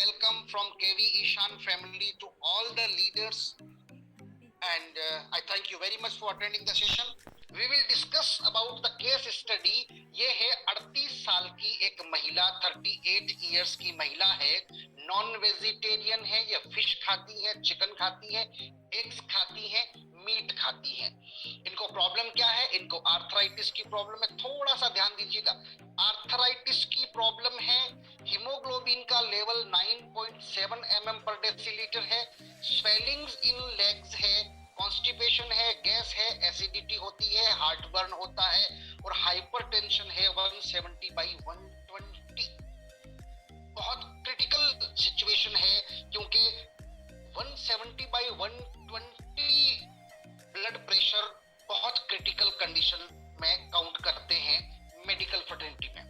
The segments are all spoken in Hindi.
welcome from KV Ishan family to all the leaders, and I thank you very much for attending the session. We will discuss about the case study. ये है 38 साल की एक महिला, 38 इयर्स की महिला है, नॉन वेजिटेरियन है, ये फिश खाती है, चिकन खाती है, एग्स खाती है, मीट खाती है। इनको प्रॉब्लम क्या है? इनको आर्थराइटिस की प्रॉब्लम है। थोड़ा सा ध्यान दीजिएगा, आर्थराइटिस की प्रॉब्लम है। हीमोग्लोबिन का लेवल 9.7 mm पर डेसिलीटर है। स्वेलिंग्स इन लेग्स है, कॉन्स्टिपेशन है, गैस है, एसिडिटी होती है, हार्ट बर्न होता है और हाइपरटेंशन है 170/120। बहुत क्रिटिकल सिचुएशन है क्योंकि 170/120 ब्लड प्रेशर बहुत क्रिटिकल कंडीशन में काउंट करते हैं मेडिकल फर्टिलिटी में।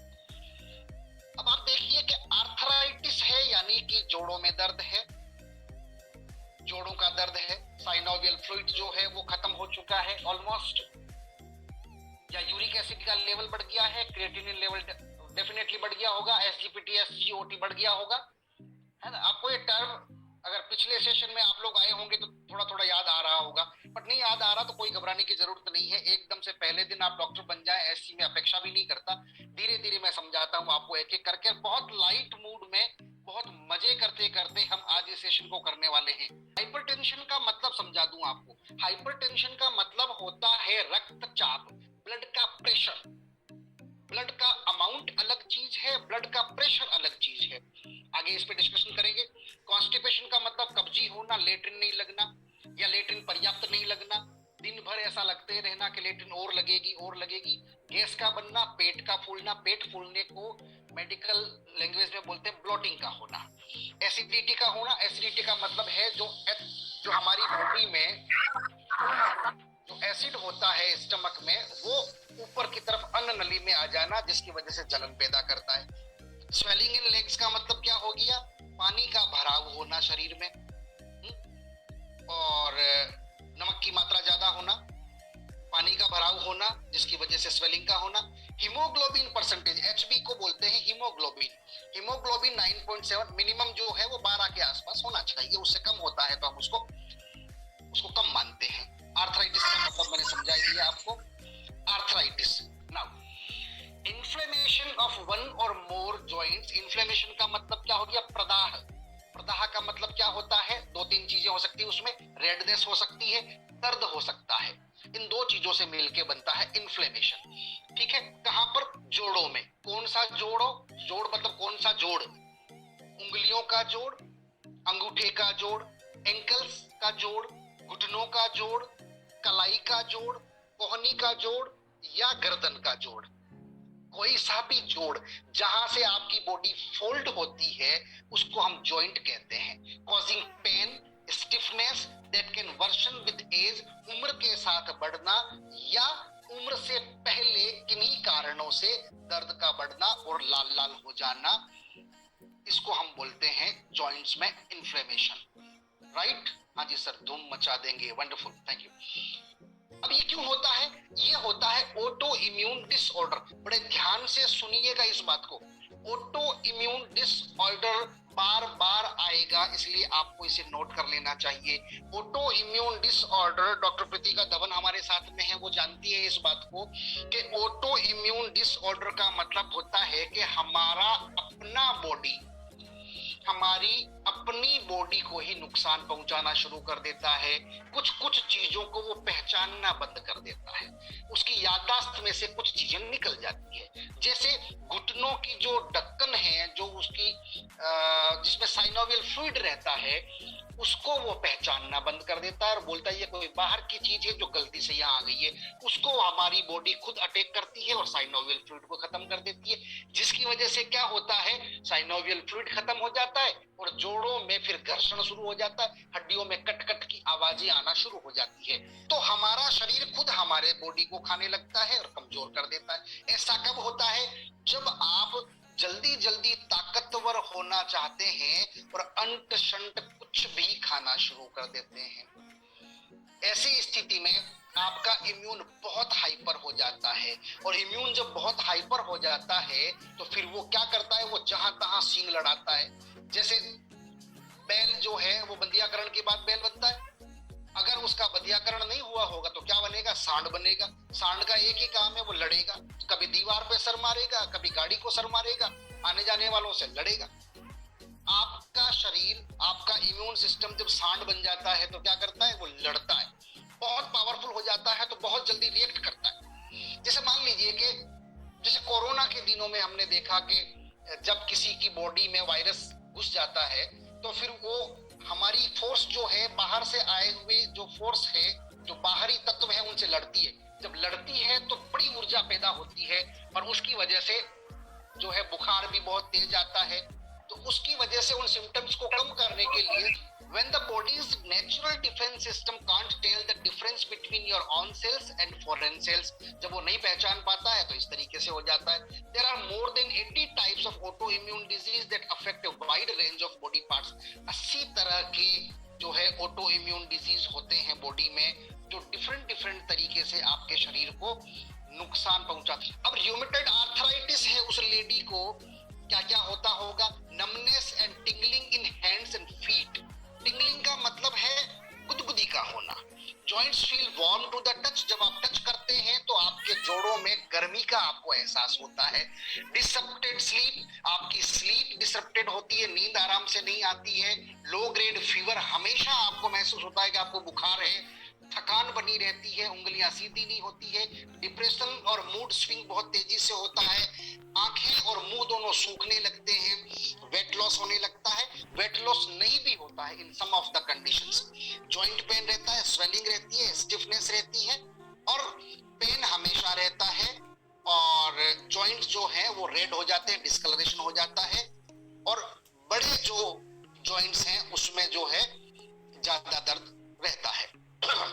अब आप देखिए कि आर्थराइटिस है यानी कि जोड़ों में दर्द है, जोड़ों का दर्द है। साइनोवियल फ्लूइड जो है वो खत्म हो चुका है ऑलमोस्ट, या यूरिक एसिड का लेवल बढ़ गया है, क्रिएटिनिन लेवल डेफिनेटली बढ़ गया होगा, एसजीपीटी एसजीओटी बढ़ गया होगा, है ना। आपको ये टर्म अगर पिछले सेशन में आप लोग आए होंगे तो थोड़ा थोड़ा याद आ रहा होगा, बट नहीं याद आ रहा तो कोई घबराने की जरूरत नहीं है। एकदम से पहले दिन आप डॉक्टर बन जाए ऐसी मैं अपेक्षा भी नहीं करता। धीरे धीरे मैं समझाता हूँ आपको एक एक करके, बहुत लाइट मूड में, बहुत मजे करते करते हम आज इस सेशन को करने वाले हैं। हाइपरटेंशन का मतलब समझा दूं आपको। हाइपरटेंशन का मतलब होता है रक्तचाप, ब्लड का प्रेशर। ब्लड का अमाउंट अलग चीज है, ब्लड का प्रेशर अलग चीज है। आगे इस पे डिस्कशन करेंगे। कॉन्स्टिपेशन का मतलब कब्जी होना, लेट्रिन नहीं लगना या लेट्रिन पर्याप्त नहीं लगना, दिन भर ऐसा लगते रहना कि लेट्रिन और लगेगी और लगेगी। गैस का बनना, पेट का फूलना, पेट फूलने को मेडिकल लैंग्वेज में बोलते हैं ब्लोटिंग का होना। एसिडिटी का होना, एसिडिटी का मतलब है जो हमारी बॉडी में जो एसिड होता है स्टमक में वो ऊपर की तरफ अन्न नली में आ जाना, जिसकी वजह से जलन पैदा करता है। स्वेलिंग इन लेग्स का मतलब क्या हो गया? पानी का भराव होना शरीर में, और नमक की मात्रा ज्यादा होना, पानी का भराव होना जिसकी वजह से स्वेलिंग का होना। हीमोग्लोबिन परसेंटेज, एचबी को बोलते हैं हीमोग्लोबिन। हीमोग्लोबिन 9.7 मिनिमम जो है वो 12 के आसपास होना चाहिए, उससे कम होता है तो हम उसको कम मानते हैं। आर्थराइटिस का मतलब मैंने समझा दिया आपको। Arthritis. Now inflammation of one और मोर जॉइंट्स। इन्फ्लेमेशन का मतलब क्या हो गया? प्रदाह। प्रदाह का मतलब क्या होता है? दो तीन चीजें हो सकती है उसमें, रेडनेस हो सकती है, दर्द हो सकता है। इन दो चीजों से मिलके बनता है इन्फ्लेमेशन। ठीक है, कहां पर? जोड़ों में। कौन सा जोड़ो? जोड़ मतलब कौन सा जोड़? उंगलियों का जोड़, अंगूठे का जोड़, एंकल्स का जोड़, घुटनों का जोड़, कलाई का जोड़, कोहनी का जोड़ या गर्दन का जोड़। कोई सा भी जोड़ जहां से आपकी बॉडी फोल्ड होती है उसको हम जॉइंट कहते हैं। Causing pain, stiffness that can worsen with age. उम्र के साथ बढ़ना या उम्र से पहले किन्हीं कारणों से दर्द का बढ़ना और लाल लाल हो जाना, इसको हम बोलते हैं जॉइंट्स में इन्फ्लेमेशन। राइट? हाँ जी सर, धूम मचा देंगे। Wonderful, thank you. अब ये क्यों होता है? ये होता है ऑटो इम्यून डिसऑर्डर। बड़े ध्यान से सुनिएगा इस बात को। ऑटो इम्यून डिसऑर्डर बार बार आएगा, इसलिए आपको इसे नोट कर लेना चाहिए। Auto immune disorder, doctor Preetika Dhawan हमारे साथ में है, वो जानती है इस बात को कि ऑटो इम्यून डिसऑर्डर का मतलब होता है कि हमारा अपना बॉडी, हमारी अपनी बॉडी को ही नुकसान पहुंचाना शुरू कर देता है। कुछ कुछ चीजों को वो पहचानना बंद कर देता है, उसकी याददाश्त में से कुछ चीजें निकल जाती है। जैसे घुटनों की जो ढक्कन है, जो उसकी जिसमें साइनोवियल फ्लूइड रहता है, उसको वो पहचानना बंद कर देता है और बोलता है ये कोई बाहर की चीज है जो गलती से यहाँ आ गई है। उसको हमारी बॉडी खुद अटैक करती है और साइनोवियल फ्लूइड को खत्म कर देती है, जिसकी वजह से क्या होता है? साइनोवियल फ्लूइड खत्म हो जाता है और जोड़ों में फिर घर्षण शुरू हो जाता है, हड्डियों में कट कट की आवाजें आना शुरू हो जाती है। तो हमारा शरीर खुद हमारे बॉडी को खाने लगता है और कमजोर कर देता है। ऐसा कब होता है? जब आप जल्दी जल्दी ताकतवर होना चाहते हैं और अंट शंट कुछ भी खाना शुरू कर देते हैं। ऐसी स्थिति में आपका इम्यून बहुत हाइपर हो जाता है, और इम्यून जब बहुत हाइपर हो जाता है तो फिर वो क्या करता है? वो जहां तहां सींग लड़ाता है। जैसे बैल जो है वो बंधियाकरण के बाद बैल बनता है। अगर उसका बंधियाकरण नहीं हुआ होगा तो क्या बनेगा? सांड बनेगा। सांड का एक ही काम है, वो लड़ेगा, कभी दीवार पे सर मारेगा, कभी गाड़ी को सर मारेगा, आने जाने वालों से लड़ेगा। आपका शरीर, आपका इम्यून सिस्टम जब सांड बन जाता है तो क्या करता है? वो लड़ता है, बहुत पावरफुल हो जाता है, तो बहुत जल्दी रिएक्ट करता है। जैसे मान लीजिए कि जैसे कोरोना के दिनों में हमने देखा कि जब किसी की बॉडी में वायरस घुस जाता है तो फिर वो हमारी फोर्स जो है, बाहर से आए हुए जो फोर्स है, जो बाहरी तत्व है, उनसे लड़ती है। जब लड़ती है तो बड़ी ऊर्जा पैदा होती है और उसकी वजह से जो है बुखार भी बहुत तेज आता है। तो उसकी वजह से उन सिम्टम्स को कम करने के लिए when the body's natural defense system can't tell the difference between your own cells and foreign cells, जब वो नहीं पहचान पाता है तो इस तरीके से हो जाता है। There are more than 80 types of autoimmune disease that affect a wide range of body parts। 80 तरह के जो है ऑटो इम्यून डिजीज होते हैं बॉडी में, जो डिफरेंट तरीके से आपके शरीर को नुकसान पहुंचाते हैं। अब र्यूमेटॉइड आर्थराइटिस है उस लेडी को, क्या क्या होता होगा? Numbness and tingling in hands and feet. Tingling का मतलब है गुदगुदी का होना। Joints feel warm to the touch, जब आप टच करते हैं तो आपके जोड़ों में गर्मी का आपको एहसास होता है। डिसरप्टेड स्लीप, आपकी स्लीप डिसरप्टेड होती है, नींद आराम से नहीं आती है। लो ग्रेड फीवर, हमेशा आपको महसूस होता है कि आपको बुखार है। थकान बनी रहती है, उंगलियां सीधी नहीं होती है। डिप्रेशन और मूड स्विंग बहुत तेजी से होता है। आंखें और मुंह दोनों सूखने लगते हैं। वेट लॉस होने लगता है। वेट लॉस नहीं भी होता है in some of the conditions. Joint pain रहता है, स्वेलिंग रहती है, स्टिफनेस रहती है और पेन हमेशा रहता है। और जॉइंट जो है वो रेड हो जाते हैं, डिस्कलरेशन हो जाता है। और बड़े जो जॉइंट्स हैं उसमें जो है ज्यादा दर्द रहता है।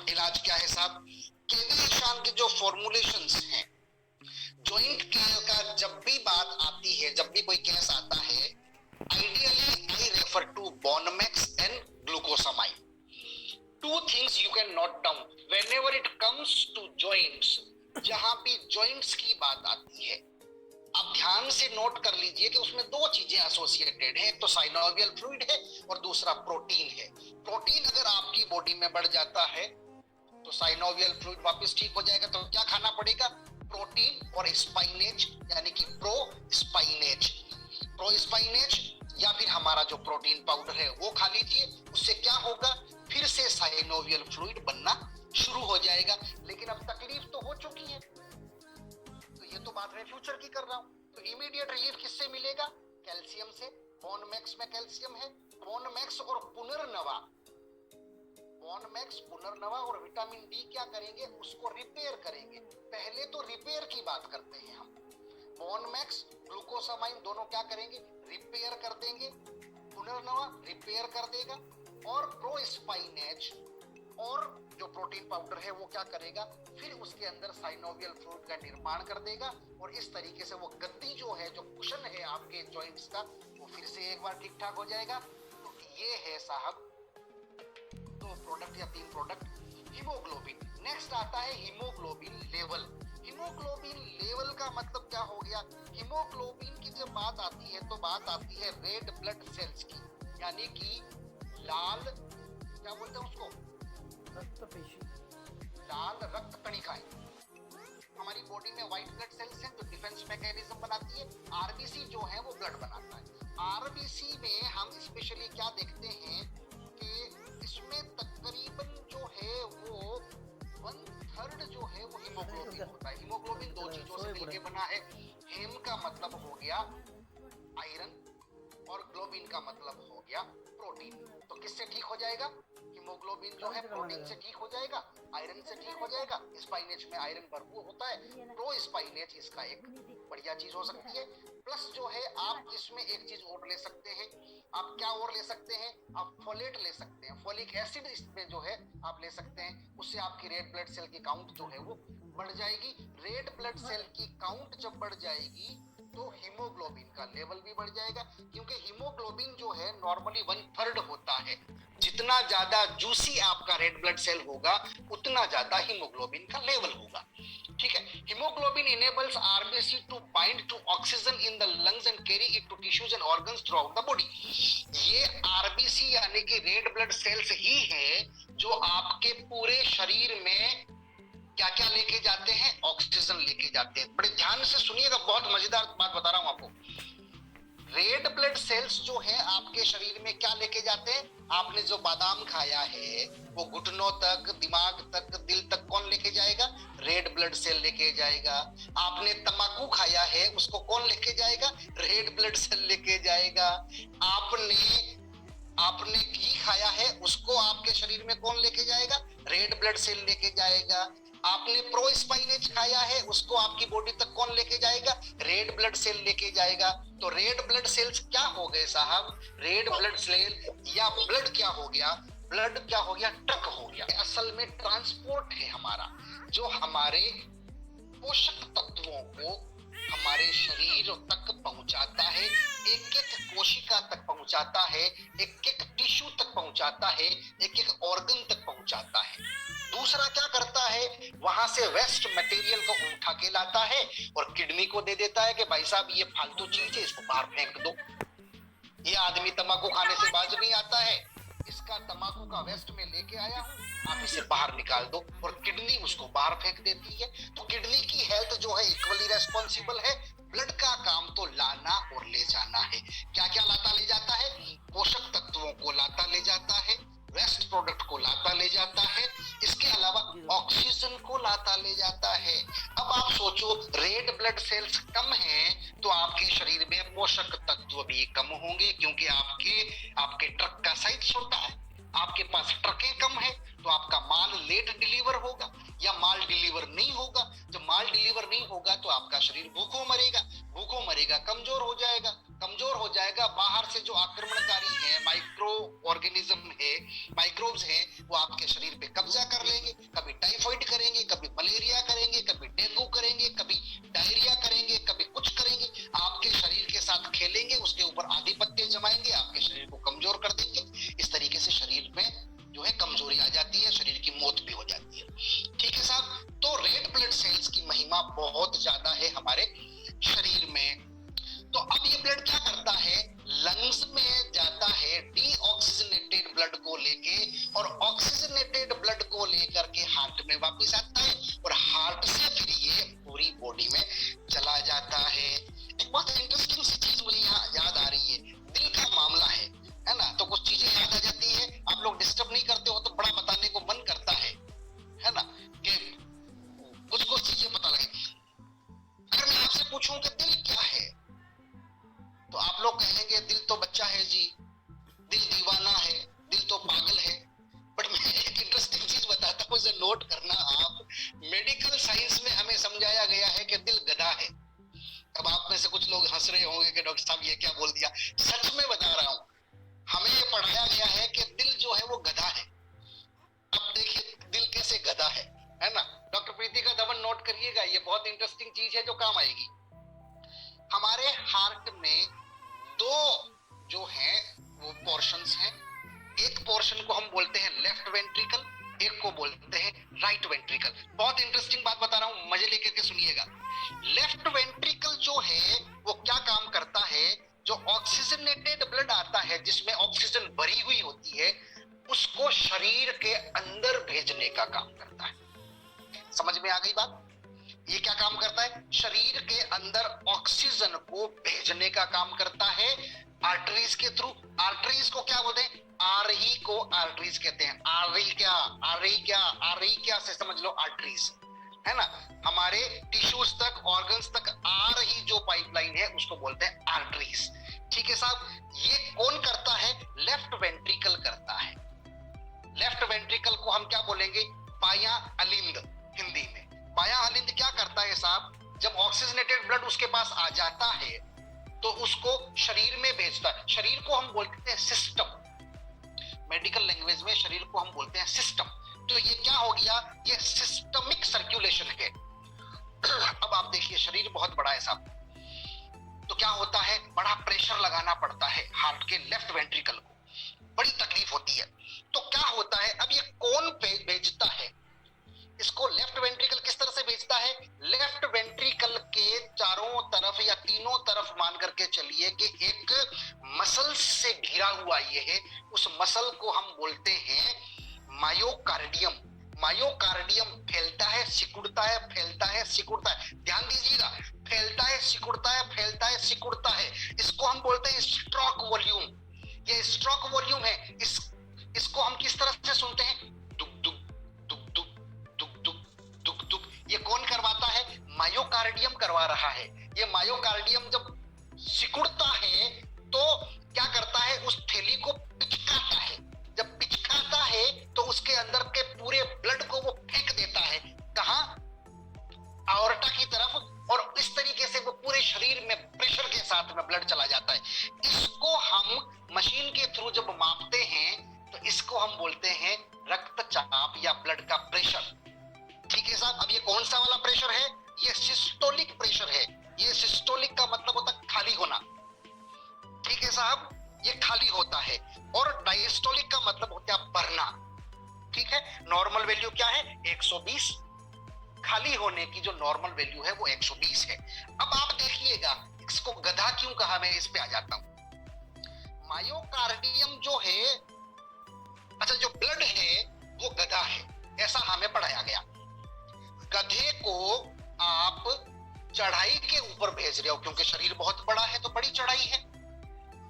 इलाज क्या है साहब? केविएशन के जो फॉर्मुलेशंस हैं, जॉइंट केयर का जब भी बात आती है, जब भी कोई केस आता है, ideally I refer to Bonmax and glucosamine. Two things you can note down whenever it comes to joints। जहां भी joints की बात आती है, आप ध्यान से नोट कर लीजिए कि उसमें दो चीजें एसोसिएटेड है, एक तो साइनोवियल फ्लूइड है और दूसरा प्रोटीन है। प्रोटीन अगर आपकी बॉडी में बढ़ जाता है तो साइनोवियल फ्लूइड वापस ठीक हो जाएगा। तो क्या खाना पड़ेगा? प्रोटीन और स्पाइनेज, यानी कि प्रो स्पाइनेज या फिर हमारा जो प्रोटीन पाउडर है वो खा लीजिए। उससे क्या होगा? फिर से साइनोवियल फ्लूइड बनना शुरू हो जाएगा। लेकिन अब तकलीफ तो हो चुकी है, तो ये तो बात मैं फ्यूचर की कर रहा हूँ। तो इमीडिएट रिलीफ किससे मिलेगा? कैल्शियम से। बोनमैक्स में कैल्शियम है। बोनमैक्स और पुनर्नवा, बोनमैक्स, पुनर्नवा और विटामिन डी क्या करेंगे? उसको रिपेयर करेंगे। पहले तो रिपेयर की बात करते हैं हम। बोनमैक्स, ग्लूकोसामाइन दोनों क्या करेंगे? रिपेयर कर देंगे। पुनर्नवा रिपेयर कर देगा और प्रोस्पाइनेज और जो प्रोटीन पाउडर है वो क्या करेगा? फिर उसके अंदर साइनोवियल फ्लूइड का निर्माण कर देगा और इस तरीके से वो गद्दी जो है, जो कुशन है आपके जॉइंट्स का, वो फिर से एक बार ठीक ठाक हो जाएगा। तो ये है साहब 2 प्रोडक्ट या 3 प्रोडक्ट। हीमोग्लोबिन। नेक्स्ट आता है हीमोग्लोबिन लेवल। हीमोग्लोबिन लेवल का मतलब क्या हो गया? हीमोग्लोबिन की जब बात आती है तो बात आती है रेड ब्लड सेल्स की, यानी कि लाल, क्या बोलते हैं उसको? रक्त पेशी, लाल रक्त कणिकाएं। हमारी बॉडी में व्हाइट ब्लड सेल्स हैं जो डिफेंस मैकेनिज्म बनाती है। आरबीसी जो है वो ब्लड बनाता है। आरबीसी में हम स्पेशली क्या देखते हैं कि इसमें तकरीबन जो है वो 1/3 जो है वो हीमोग्लोबिन होता है। हीमोग्लोबिन दो चीजों से मिलकर बना है। हेम का मतलब हो गया आयरन और ग्लोबिन का मतलब हो गया प्रोटीन। तो किससे ठीक हो जाएगा? हीमोग्लोबिन जो है प्रोटीन से ठीक हो जाएगा, आयरन से ठीक हो जाएगा। स्पाइनेज में आयरन भरपूर होता है। प्रो स्पाइनेज इसका एक बढ़िया चीज हो सकती है। प्लस जो है आप इसमें एक चीज और ले सकते हैं। आप क्या और ले सकते हैं? आप फोलेट ले सकते हैं। फोलिक एसिड इसमें जो है आप ले सकते हैं। उससे आपकी रेड ब्लड सेल की काउंट जो है वो बढ़ जाएगी। रेड ब्लड सेल की काउंट जब बढ़ जाएगी तो हीमोग्लोबिन का लेवल भी बढ़ जाएगा, क्योंकि हीमोग्लोबिन जो है नॉर्मली 1/3 होता है जितना ज्यादा जूसी आपका रेड ब्लड सेल होगा उतना ज्यादा हीमोग्लोबिन का लेवल होगा। ठीक है, haemoglobin enables RBC to bind to oxygen in the lungs and carry it to tissues and organs throughout the body. ये आरबीसी यानी कि रेड ब्लड सेल्स ही है जो आपके पूरे शरीर में क्या क्या लेके जाते हैं, ऑक्सीजन लेके जाते हैं। बड़े ध्यान से सुनिएगा, बहुत मजेदार बात बता रहा हूं आपको। रेड ब्लड सेल्स जो है आपके शरीर में क्या लेके जाते हैं, आपने जो बादाम खाया है वो घुटनों तक, दिमाग तक, दिल तक कौन लेके जाएगा, रेड ब्लड सेल लेके जाएगा। आपने तंबाकू खाया है उसको कौन लेके जाएगा, रेड ब्लड सेल लेके जाएगा। आपने घी खाया है उसको आपके शरीर में कौन लेके जाएगा, रेड ब्लड सेल लेके जाएगा। आपने प्रोस्पाइनेज खाया है उसको आपकी बॉडी तक कौन लेके जाएगा, रेड ब्लड सेल लेके जाएगा। तो रेड ब्लड सेल्स क्या हो गए साहब, रेड ब्लड सेल या ब्लड क्या हो गया, ब्लड क्या हो गया, ट्रक हो गया। असल में ट्रांसपोर्ट है हमारा, जो हमारे पोषक तत्वों को हमारे शरीर तक पहुंचाता है, एक एक कोशिका तक पहुंचाता है, एक एक टिश्यू तक पहुंचाता है, एक एक ऑर्गन तक पहुंचाता है। दूसरा क्या करता है, वहां से वेस्ट मटेरियल को उठा के लाता है और किडनी को दे देता है कि भाई साहब ये फालतू चीज है, इसको बाहर फेंक दो। ये आदमी तंबाकू खाने से बाज नहीं आता है, इसका तंबाकू का वेस्ट में लेके आया हूं, आप इसे बाहर निकाल दो, और किडनी उसको बाहर फेंक देती है। तो किडनी की हेल्थ जो है इक्वली रेस्पॉन्सिबल है। ब्लड का काम तो लाना और ले जाना है। क्या क्या लाता ले जाता है, पोषक तत्वों को लाता ले जाता है, वेस्ट प्रोडक्ट को लाता ले जाता है, इसके अलावा ऑक्सीजन को लाता ले जाता है। अब आप सोचो, रेड ब्लड सेल्स कम हैं तो आपके शरीर में पोषक तत्व भी कम होंगे, क्योंकि आपके ट्रक का साइज छोटा है, आपके पास ट्रकें कम है, तो आपका माल लेट डिलीवर होगा या माल डिलीवर नहीं होगा। जब माल डिलीवर नहीं होगा तो आपका शरीर भूखों मरेगा, कमजोर हो जाएगा। बाहर से जो आक्रमणकारी है, माइक्रो ऑर्गेनिज्म है, माइक्रोब्स हैं, वो आपके शरीर पे कब्जा कर लेंगे। कभी टाइफाइड करेंगे, कभी मलेरिया करेंगे, कभी डेंगू करेंगे, कभी डायरिया करेंगे, कभी कुछ करेंगे, आपके शरीर के साथ खेलेंगे, उसके ऊपर आधिपत्य जमाएंगे, आपके शरीर को कमजोर कर देंगे। इस तरीके से शरीर में जो है कमजोरी आ जाती है, शरीर की मौत भी हो जाती है। ठीक है साहब, तो रेड ब्लड सेल्स की महिमा बहुत ज्यादा है हमारे शरीर में। तो अब ये ब्लड क्या करता है, लंग्स में जाता है डीऑक्सीजनेटेड ब्लड को लेके, और ऑक्सीजनेटेड ब्लड को लेकर के हार्ट में वापस आता है, और हार्ट से फिर ये पूरी बॉडी में चला जाता है। एक बहुत इंटरेस्टिंग सी चीज मुझे यहाँ याद आ रही है, दिल का मामला है ना, तो कुछ चीजें याद आ जाती है। आप लोग डिस्टर्ब नहीं करते हो तो बड़ा बताने को मन करता है ना, कि कुछ चीजें पता लगे। अगर मैं आपसे पूछूं कि दिल क्या है, तो आप लोग कहेंगे दिल तो बच्चा है जी, दिल दीवाना है, दिल तो पागल है। बट मैं एक इंटरेस्टिंग चीज बताता हूं, इसे नोट करना आप। मेडिकल साइंस में हमें समझाया गया है कि दिल गधा है। अब आप में से कुछ लोग हंस रहे होंगे कि डॉक्टर साहब ये क्या बोल दिया, सच में बता रहा हूं, हमें ये पढ़ाया गया है कि दिल जो है वो गधा है। अब देखिए दिल कैसे गधा है ना। डॉक्टर प्रीति का दमन नोट करिएगा, ये बहुत इंटरेस्टिंग चीज है जो काम आएगी। हमारे हार्ट में दो जो हैं वो पोर्शंस हैं। एक पोर्शन को हम बोलते हैं लेफ्ट वेंट्रिकल, एक को बोलते हैं राइट वेंट्रिकल। बहुत इंटरेस्टिंग बात बता रहा हूं, मजे लेकर के सुनिएगा। लेफ्ट वेंट्रिकल जो है वो क्या काम करता है, जो ऑक्सीजनेटेड ब्लड आता है जिसमें ऑक्सीजन भरी हुई होती है, उसको शरीर के अंदर भेजने का काम करता है। समझ में आ गई बात? ये क्या काम करता है, शरीर के अंदर ऑक्सीजन को भेजने का काम करता है आर्टरीज के थ्रू। आर्टरीज को क्या बोलते हैं, आरही को आर्टरीज कहते हैं। आरही क्या से समझ लो, आर्टरीज है ना। हमारे टिश्यूज तक, ऑर्गन्स तक आ रही जो पाइपलाइन है उसको बोलते हैं आर्टरीज। ठीक है साहब, ये कौन करता है, लेफ्ट वेंट्रिकल करता है। लेफ्ट वेंट्रिकल को हम क्या बोलेंगे, पाया अलिंद हिंदी में। पाया अलिंद क्या करता है साहब, जब ऑक्सीजनेटेड ब्लड उसके पास आ जाता है तो उसको शरीर में भेजता है। शरीर को हम बोलते हैं सिस्टम, मेडिकल लैंग्वेज में शरीर को हम बोलते हैं सिस्टम। तो ये क्या हो गया, ये सिस्टमिक सर्कुलेशन है। अब आप देखिए शरीर बहुत बड़ा है साहब, तो क्या होता है, बड़ा प्रेशर लगाना पड़ता है हार्ट के लेफ्ट वेंट्रिकल को, बड़ी तकलीफ होती है। तो क्या होता है, अब ये कौन भेजता है इसको? लेफ्ट वेंट्रिकल किस तरह से भेजता है? लेफ्ट वेंट्रिकल के चारों तरफ या तीनों तरफ मान करके चलिए कि एक मसल से घिरा हुआ ये है, उस मसल को हम बोलते हैं मायोकार्डियम। मायोकार्डियम फैलता है, सिकुड़ता है, फैलता है, सिकुड़ता है, ध्यान दीजिएगा, फैलता है, सिकुड़ता है, फैलता है, सिकुड़ता है, इसको हम बोलते हैं स्ट्रोक वॉल्यूम। ये स्ट्रोक वॉल्यूम है। इसको हम किस तरह से सुनते हैं? दुक दुक दुक दुक दुक दुक दुक दुक। ये कौन करवाता है? मायोकार्डियम करवा रहा है। ये मायोकार्डियम जब सिकुड़ता है तो क्या करता है? उस थैली को पिचकाता है। जब पिचकाता है तो उसके अंदर के पूरे ब्लड को वो फेंक देता है। कहां? आयोर्टा की तरफ, और इस तरीके से वो पूरे शरीर में प्रेशर के साथ में ब्लड चला जाता है। इसको हम मशीन के थ्रू जब मापते हैं तो इसको हम बोलते हैं रक्तचाप या ब्लड का प्रेशर। ठीक है साहब। अब ये कौन सा वाला प्रेशर है? ये सिस्टोलिक प्रेशर है। ये सिस्टोलिक का मतलब होता है खाली होना। ठीक है साहब, ये खाली होता है। और डायस्टोलिक का मतलब होता है भरना। ठीक है। नॉर्मल वैल्यू क्या है? 120। खाली होने की जो नॉर्मल वैल्यू है वो 120 है। अब आप देखिएगा, इसको गधा क्यों कहा, मैं इस पे आ जाता हूं। मायोकार्डियम जो है, अच्छा जो ब्लड है वो गधा है, ऐसा हमें पढ़ाया गया। गधे को आप चढ़ाई के ऊपर भेज रहे हो, क्योंकि शरीर बहुत बड़ा है तो बड़ी चढ़ाई है।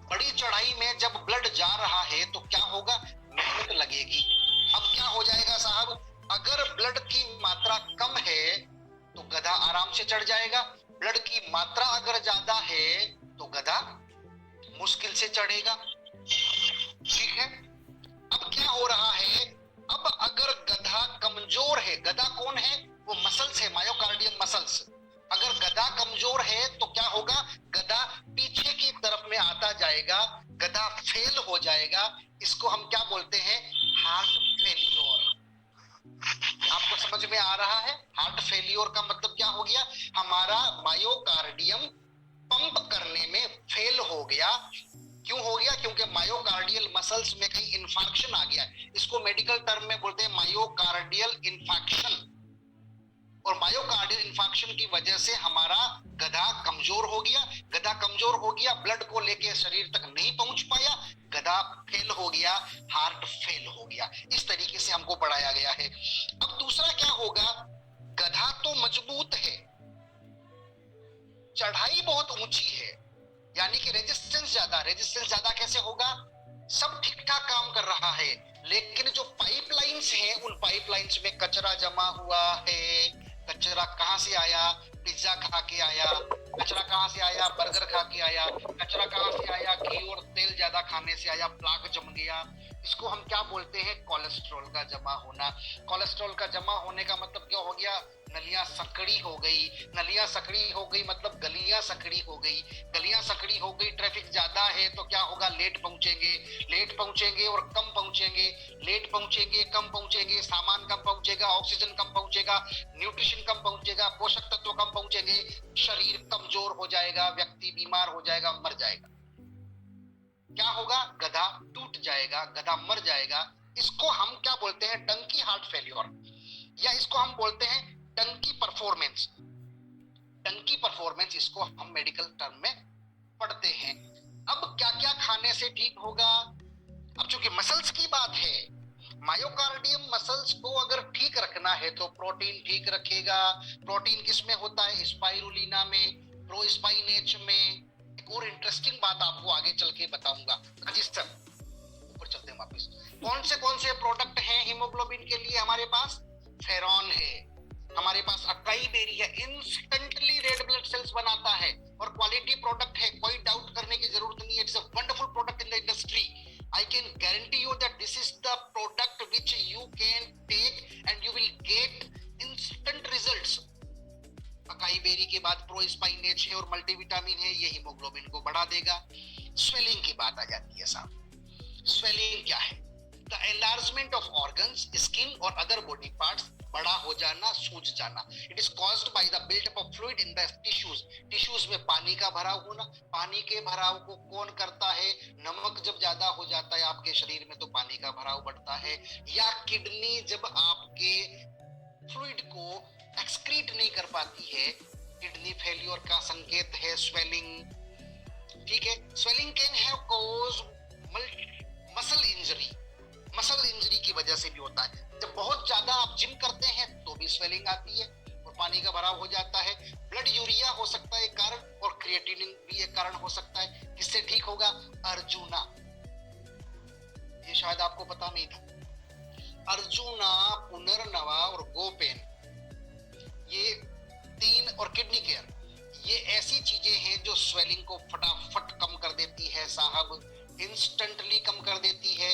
बड़ी चढ़ाई में जब ब्लड जा रहा है तो क्या होगा? मेहनत लगेगी। अब क्या हो जाएगा साहब? अगर ब्लड की मात्रा कम है तो गधा आराम से चढ़ जाएगा। ब्लड की मात्रा अगर ज्यादा है तो गधा मुश्किल से चढ़ेगा। ठीक है। अब क्या हो रहा है? अब अगर गधा कमजोर है, गधा कौन है? वो मसल्स है, मायोकार्डियम मसल्स। अगर गधा कमजोर है तो क्या होगा? गधा पीछे की तरफ में आता जाएगा, गधा फेल हो जाएगा। इसको हम क्या बोलते हैं? Heart failure. आपको समझ में आ रहा है? हार्ट फेलियर का मतलब क्या हो गया? हमारा मायोकार्डियम पंप करने में फेल हो गया। क्यों हो गया? क्योंकि मायोकार्डियल मसल्स में कहीं इंफार्क्शन आ गया। इसको मेडिकल टर्म में बोलते हैं मायोकार्डियल इंफार्क्शन। और मायोकार्डियल इंफार्क्शन की वजह से हमारा गधा कमजोर हो गया। गधा कमजोर हो गया, ब्लड को लेके शरीर तक नहीं पहुंच पाया, गधा फेल हो गया, हार्ट फेल हो गया। इस तरीके से हमको पढ़ाया गया है। अब दूसरा क्या होगा? गधा तो मजबूत है, चढ़ाई बहुत ऊंची है, यानी कि रेजिस्टेंस ज्यादा। रेजिस्टेंस ज्यादा कैसे होगा? सब ठीक ठाक काम कर रहा है, लेकिन जो पाइपलाइंस हैं उन पाइपलाइंस में कचरा जमा हुआ है। कचरा कहां से आया? पिज्जा खा के आया। कचरा कहां से आया? बर्गर खा के आया। कचरा कहां से आया? घी और तेल ज्यादा खाने से आया, प्लाक जम गया। इसको हम क्या बोलते हैं? कोलेस्ट्रॉल का जमा होना। कोलेस्ट्रॉल का जमा होने का मतलब क्या हो गया? नलियां सकड़ी हो गई। नलियां सकड़ी हो गई मतलब गलियां सकड़ी हो गई। गलियां सकड़ी हो गई, ट्रैफिक ज्यादा है तो क्या होगा? लेट पहुंचेंगे। लेट पहुंचेंगे और कम पहुंचेंगे। लेट पहुंचेंगे, कम पहुंचेंगे, सामान कम पहुंचेगा, ऑक्सीजन कम पहुंचेगा, न्यूट्रिशन कम पहुंचेगा, पोषक तत्व कम पहुंचेंगे, शरीर कमजोर हो जाएगा, व्यक्ति बीमार हो जाएगा, मर जाएगा। क्या होगा? गधा टूट जाएगा, गधा मर जाएगा। इसको हम क्या बोलते हैं? डंकी हार्ट फेल्योर, या इसको हम बोलते हैं डंकी परफॉर्मेंस। डंकी परफॉर्मेंस इसको हम मेडिकल टर्म में पढ़ते हैं। अब क्या क्या खाने से ठीक होगा? अब चूंकि मसल्स की बात है, मायोकार्डियम मसल्स को अगर ठीक रखना है तो प्रोटीन ठीक रखेगा। प्रोटीन किसमें होता है? स्पाइरुलिना में, प्रोस्पाइनेच में। एक और इंटरेस्टिंग बात आपको आगे चल के बताऊंगा। रजिस्टर ऊपर चलते हैं वापस। कौन से प्रोडक्ट हैं हीमोग्लोबिन के लिए हमारे पास? फेरॉन है, हमारे पास अकाई बेरी है, इंस्टेंटली रेड ब्लड सेल्स बनाता है और क्वालिटी प्रोडक्ट है, कोई डाउट करने की जरूरत नहीं है। It's a wonderful product in the industry. I can guarantee you that this is the product which you can take and you will get instant results. Acai berry के बाद प्रोस्पाइनेच है और मल्टीविटामिन है, ये हीमोग्लोबिन को बढ़ा देगा। स्वेलिंग की बात आ जाती है साहब। स्वेलिंग क्या है? The enlargement of organs, skin or other body parts, बड़ा हो जाना, सूज जाना। It is caused by the buildup of fluid in the tissues. Tissues में पानी पानी का भराव होना। पानी के भराव को कौन करता है? नमक जब ज्यादा हो जाता है आपके शरीर में तो पानी का भराव बढ़ता है, या किडनी जब आपके फ्लूइड को एक्सक्रीट नहीं कर पाती है, किडनी फेल्योर का संकेत है स्वेलिंग। ठीक है, swelling can have cause muscle injury, muscle injury की वजह से भी होता है। जब बहुत ज्यादा आप जिम करते हैं तो भी स्वेलिंग आती है और पानी का भराव हो जाता है। ब्लड यूरिया हो सकता है एक कारण, और क्रिएटिनिन भी एक कारण हो सकता है। किससे ठीक होगा? अर्जुना, ये शायद आपको पता नहीं था। अर्जुना, पुनर्नवा और गोपेन, ये तीन, और किडनी केयर, ये ऐसी चीजें हैं जो स्वेलिंग को फटाफट कम कर देती है साहब, इंस्टेंटली कम कर देती है।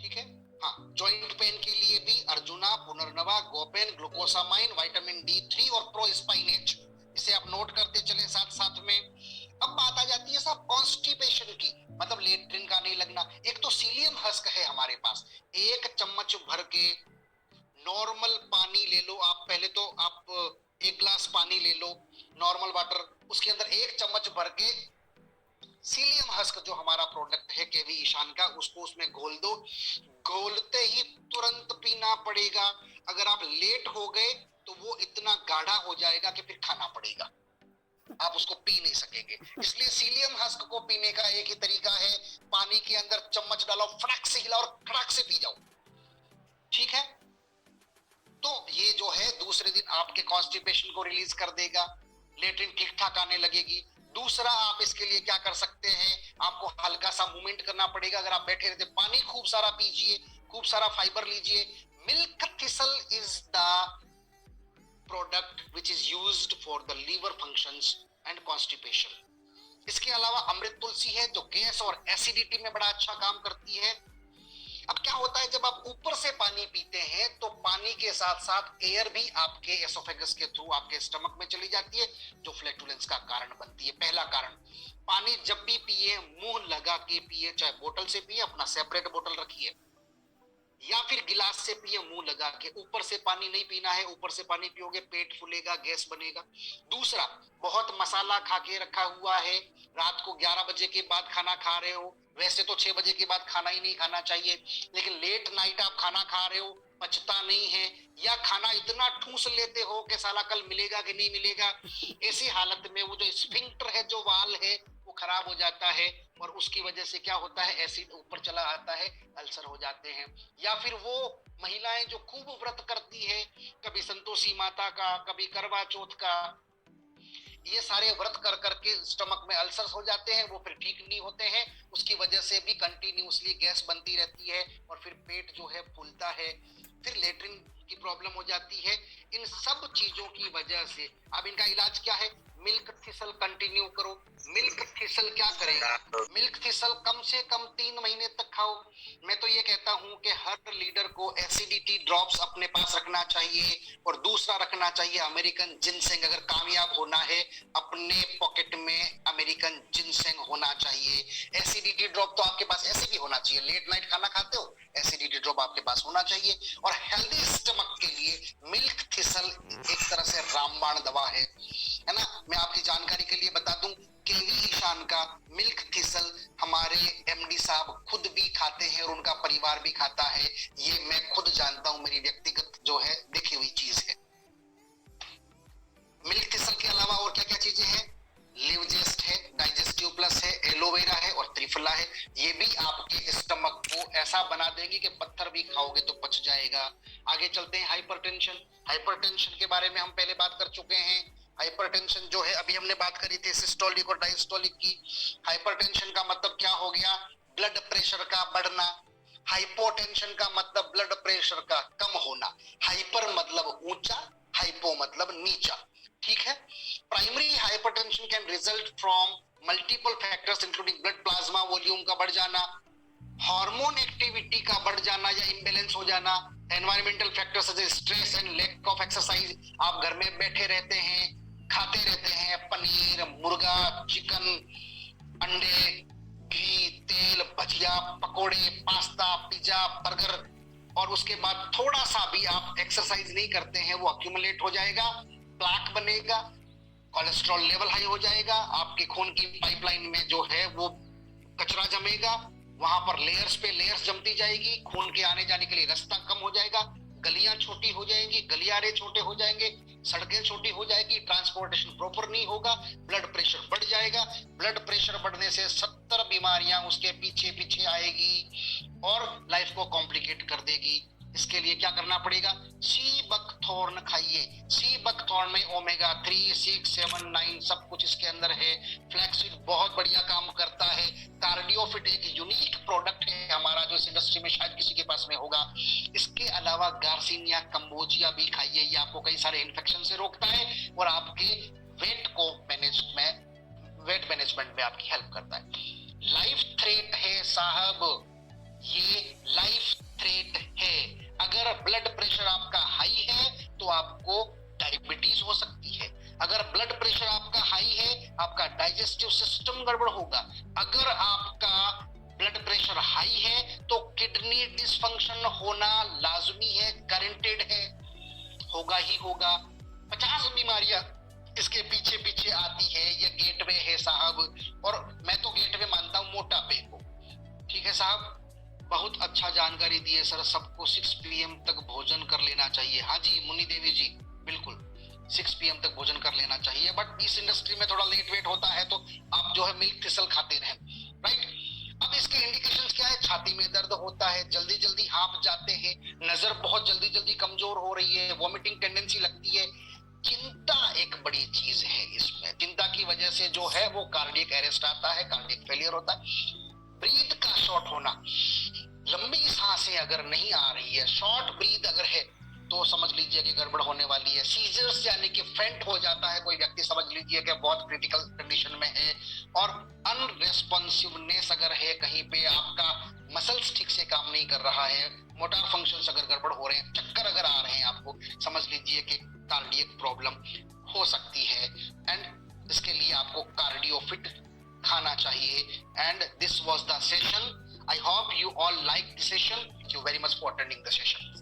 ठीक है, हाँ, जॉइंट पेन के लिए भी अर्जुना, पुनर्नवा, गोपेन, ग्लूकोसामाइन, विटामिन D3 और प्रोस्पाइनेज, इसे आप नोट करते चले साथ साथ में। अब बात आ जाती है साहब कॉन्स्टिपेशन की, मतलब लेट्रिन का नहीं लगना। एक तो सीलियम हस्क है हमारे पास, एक चम्मच भर के नॉर्मल पानी ले लो आप। पहले तो आप एक ग्लास पानी ले लो नॉर्मल वाटर, उसके अंदर एक चम्मच भर के सीलियम हस्क जो हमारा प्रोडक्ट है केवी ईशान का, उसको उसमें घोल दो। घोलते ही तुरंत पीना पड़ेगा। अगर आप लेट हो गए तो वो इतना गाढ़ा हो जाएगा कि फिर खाना पड़ेगा, आप उसको पी नहीं सकेंगे। इसलिए सीलियम हस्क को पीने का एक ही तरीका है, पानी के अंदर चम्मच डालो, फटाक से हिलाओ और फटाक से पी जाओ। ठीक है, तो ये जो है दूसरे दिन आपके कॉन्स्टिपेशन को रिलीज कर देगा, लेट्रिन ठीक ठाक आने लगेगी। दूसरा, आप इसके लिए क्या कर सकते हैं, आपको हल्का सा मूवमेंट करना पड़ेगा। अगर आप बैठे रहते, पानी खूब सारा पीजिए, खूब सारा फाइबर लीजिए। Milk thistle is the product which is used for the liver functions and constipation. इसके अलावा अमृत तुलसी है जो गैस और एसिडिटी में बड़ा अच्छा काम करती है। अब क्या होता है, जब आप ऊपर से पानी पीते हैं तो पानी के साथ साथ एयर भी आपके एसोफेगस के थ्रू आपके स्टमक में चली जाती है, जो फ्लैटुलेंस का कारण बनती है। पहला कारण, पानी जब भी पिए मुंह लगा के पिए, चाहे बोतल से पिए, अपना सेपरेट बोतल रखिए, या फिर गिलास से पिए मुंह लगा के। ऊपर से पानी नहीं पीना है, ऊपर से पानी पियोगे पेट फूलेगा, गैस बनेगा। दूसरा, बहुत मसाला खा के रखा हुआ है, रात को 11 बजे के बाद खाना खा रहे हो, वैसे तो 6 बजे के बाद खाना ही नहीं खाना चाहिए, लेकिन लेट नाइट आप खाना खा रहे हो, पचता नहीं है, या खाना इतना ठूस लेते हो कि साला कल मिलेगा कि नहीं मिलेगा। ऐसी हालत में वो जो स्फिंक्टर है, जो वाल है, वो खराब हो जाता है, और उसकी वजह से क्या होता है, एसिड ऊपर चला आता है, अल्सर हो जाते हैं। या फिर वो महिलाएं जो खूब व्रत करती है, कभी संतोषी माता का, कभी करवा चौथ का, ये सारे व्रत कर करके स्टमक में अल्सर्स हो जाते हैं, वो फिर ठीक नहीं होते हैं। उसकी वजह से भी कंटिन्यूअसली गैस बनती रहती है और फिर पेट जो है फूलता है, फिर लेट्रिन की प्रॉब्लम हो जाती है। इन सब चीजों की वजह से अब इनका इलाज क्या है? मिल्क थिसल कंटिन्यू करो। मिल्क थिसल क्या करेगा? मिल्क थिसल कम से कम 3 महीने तक खाओ। मैं तो ये कहता हूं कि हर लीडर को एसिडिटी ड्रॉप्स अपने पास रखना चाहिए, और दूसरा रखना चाहिए अमेरिकन जिनसेंग। अगर कामयाब होना है, अपने पॉकेट में अमेरिकन जिनसेंग होना चाहिए। एसिडिटी ड्रॉप तो आपके पास ऐसे भी होना चाहिए, लेट नाइट खाना खाते हो, एसिडिटी ड्रॉप आपके पास होना चाहिए। और हेल्दी स्टमक के लिए मिल्क थिसल एक तरह से रामबाण दवा है ना। मैं आपकी जानकारी के लिए बता दूं, केवी ईशान का मिल्क थिसल हमारे एमडी साहब खुद भी खाते हैं और उनका परिवार भी खाता है। ये मैं खुद जानता हूं, मेरी व्यक्तिगत जो है देखी हुई चीज है। मिल्क थिसल के अलावा और क्या क्या चीजें हैं? लिवजेस्ट है, डाइजेस्टिव प्लस है, एलोवेरा है और त्रिफला है। ये भी आपके स्टमक को ऐसा बना देंगे कि पत्थर भी खाओगे तो पच जाएगा। आगे चलते हैं, हाइपरटेंशन। हाइपरटेंशन के बारे में हम पहले बात कर चुके हैं। हाइपरटेंशन जो है, अभी हमने बात करी थी सिस्टोलिक और डायस्टोलिक की। हाइपरटेंशन का मतलब क्या हो गया? ब्लड प्रेशर का बढ़ना। हाइपोटेंशन का मतलब ब्लड प्रेशर का कम होना। हाइपर मतलब ऊंचा, हाइपो मतलब नीचा। ठीक है, primary hypertension can result from multiple factors including blood plasma volume का बढ़ जाना, हार्मोन एक्टिविटी का बढ़ जाना या इम्बैलेंस हो जाना, environmental factors such as stress and lack of exercise. आप घर में बैठे रहते हैं, खाते रहते हैं पनीर, मुर्गा, चिकन, अंडे, घी, तेल, भजिया, पकोड़े, पास्ता, पिज्जा, बर्गर, और उसके बाद थोड़ा सा भी आप एक्सरसाइज नहीं करते हैं, वो अक्यूमुलेट हो जाएगा, प्लाक बनेगा, कोलेस्ट्रॉल लेवल हाई हो जाएगा, आपके खून की पाइपलाइन में जो है वो कचरा जमेगा, वहां पर लेयर्स पे लेयर्स जमती जाएगी, खून के आने जाने के लिए रास्ता कम हो जाएगा, गलियां छोटी हो जाएंगी, गलियारे छोटे हो जाएंगे, सड़कें छोटी हो जाएगी, ट्रांसपोर्टेशन प्रॉपर नहीं होगा, ब्लड प्रेशर बढ़ जाएगा। ब्लड प्रेशर बढ़ने से 70 बीमारियां उसके पीछे पीछे आएगी और लाइफ को कॉम्प्लिकेट कर देगी। इसके लिए क्या करना पड़ेगा? सी बकथॉर्न खाइए। सी बकथॉर्न में ओमेगा 3, 6, 7, 9 सब कुछ इसके अंदर है। फ्लैक्ससीड बहुत बढ़िया काम करता है। कार्डियोफिट एक यूनिक प्रोडक्ट है हमारा, जो इस इंडस्ट्री में शायद किसी के पास में होगा। इसके अलावा गार्सिनिया कंबोजिया भी खाइए, ये आपको कई सारे इन्फेक्शन से रोकता है और आपके वेट को वेट मैनेजमेंट में आपकी हेल्प करता है। लाइफ थ्रेट है साहब, ये लाइफ थ्रेट है। अगर ब्लड प्रेशर आपका हाई है तो आपको डायबिटीज हो सकती है। अगर ब्लड प्रेशर आपका हाई है, आपका डाइजेस्टिव सिस्टम गड़बड़ होगा। अगर आपका ब्लड प्रेशर हाई है तो किडनी डिसफंक्शन होना लाजमी है, गारंटेड है, होगा ही होगा। 50 बीमारियां इसके पीछे पीछे आती है, ये गेटवे है साहब। और मैं तो गेटवे मानता हूं मोटापे को। ठीक है साहब, बहुत अच्छा जानकारी दी है सर। सबको 6 PM तक भोजन कर लेना चाहिए। हाँ जी मुनि देवी जी, बिल्कुल 6 PM तक भोजन कर लेना चाहिए। बट इस इंडस्ट्री में थोड़ा लेट वेट होता है तो आप जो है मिल्क थिसल खाते रहें, राइट। अब इसके इंडिकेशंस क्या है? छाती में दर्द होता है, जल्दी जल्दी हांफ जाते हैं, नजर बहुत जल्दी जल्दी कमजोर हो रही है, वॉमिटिंग टेंडेंसी लगती है। चिंता एक बड़ी चीज है इसमें। चिंता की वजह से जो है वो कार्डियक अरेस्ट आता है, कार्डियक फेलियर होता है। ब्रीथ का शॉर्ट होना, लंबी सांसें अगर नहीं आ रही है, शॉर्ट ब्रीथ अगर है तो समझ लीजिए कि गड़बड़ होने वाली है। सीजर्स यानी कि फेंट हो जाता है कोई व्यक्ति, समझ लीजिए कि बहुत क्रिटिकल कंडीशन में है। और अनरेस्पॉन्सिवनेस अगर है, कहीं पे आपका मसल्स ठीक से काम नहीं कर रहा है, मोटर फंक्शंस अगर गड़बड़ हो रहे हैं, चक्कर अगर आ रहे हैं आपको, समझ लीजिए कि कार्डियक प्रॉब्लम हो सकती है। एंड इसके लिए आपको कार्डियोफिट खाना चाहिए। And this was the session. I hope you all like the session. Thank you very much for attending the session.